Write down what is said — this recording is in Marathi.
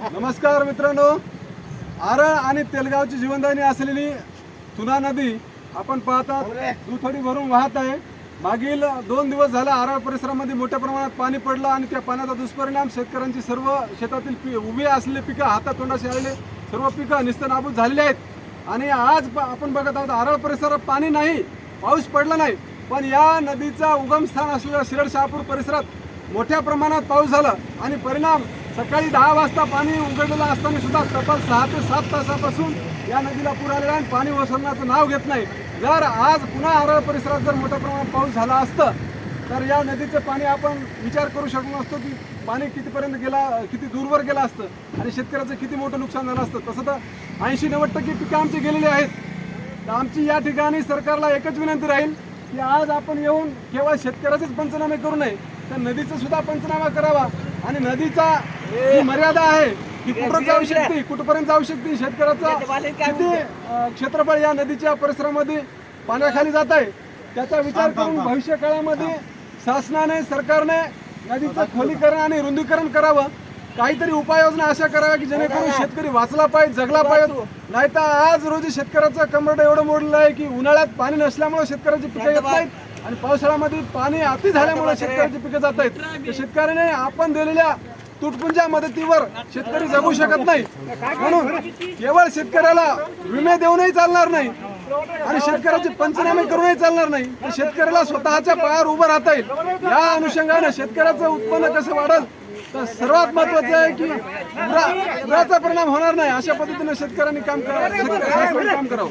नमस्कार मित्रांनो, आरळ आणि तेलगावची जीवनदायिनी असलेली तुना नदी आपण पाहता दुथडी भरून वाहत आहे। मागील 2 दिवस झाले आरळ परिसरामध्ये मोठ्या प्रमाणात पाणी पडलं आणि त्या पाण्याचा दुष्परिणाम शेतकऱ्यांची सर्व शेतातील उभी असलेली पिकं हातातोंडाशी आलेले सर्व पिकं निस्तनाबूत झालेली आहेत। आणि आज आपण बघत आहोत आरळ परिसरात पाणी नाही, पाऊस पडला नाही, पण या नदीचा उगमस्थान असलेल्या शिरड शहापूर परिसरात मोठ्या प्रमाणात पाऊस झाला आणि परिणाम सकाळी 10 वाजता पाणी उघडलेलं असताना सुद्धा तब्बल 6 ते 7 तासापासून या नदीला पूर आलेला आहे। पाणी ओसरण्याचं नाव घेत नाही। जर आज पुन्हा आरळ परिसरात जर मोठ्या प्रमाणात पाऊस झाला असता तर या नदीचं पाणी आपण विचार करू शकलो नसतो की पाणी कितीपर्यंत गेला, किती दूरवर गेला असतं आणि शेतकऱ्याचं किती मोठं नुकसान झालं असतं। तसं तर 80-90% पिकं आमची गेलेली आहेत। तर आमची या ठिकाणी सरकारला एकच विनंती राहील की आज आपण येऊन केवळ शेतकऱ्याचेच पंचनामे करू नये, तर नदीचा सुद्धा पंचनामा करावा आणि नदीचा जी मर्यादा आहे की कुठं जाऊ शकते, कुठपर्यंत जाऊ शकते, शेतकऱ्याचा किती क्षेत्रफळ या नदीच्या परिसरामध्ये पाण्याखाली जात आहे त्याचा विचार करून भविष्य काळामध्ये शासनाने, सरकारने नदीचं खोलीकरण आणि रुंदीकरण करावं। काहीतरी उपाययोजना अशा कराव्या की जेणेकरून शेतकरी वाचला पाहिजे, जगला पाहिजे। नाहीतर आज रोजी शेतकऱ्याचं कंबरड एवढं मोडलेलं आहे की उन्हाळ्यात पाणी नसल्यामुळे शेतकऱ्याची पिकं येत नाहीत आणि पावसाळ्यामध्ये पाणी अति झाल्यामुळे शेतकऱ्याची पिकं जात आहेत। तर शेतकऱ्याने आपण दिलेल्या तुटपुंज्या मदतीवर शेतकरी जगू शकत नाही, म्हणून केवळ शेतकऱ्याला विमे देऊनही चालणार नाही आणि शेतकऱ्याचे पंचनामे करूनही चालणार नाही, तर शेतकऱ्याला स्वतःच्या पायावर उभं राहता येईल। या अनुषंगाने शेतकऱ्याचं उत्पन्न कसं वाढेल तर सर्वात महत्त्वाचं आहे की पुराचा परिणाम होणार नाही अशा पद्धतीने शेतकऱ्यांनी काम करावं, शासनाने काम करावं।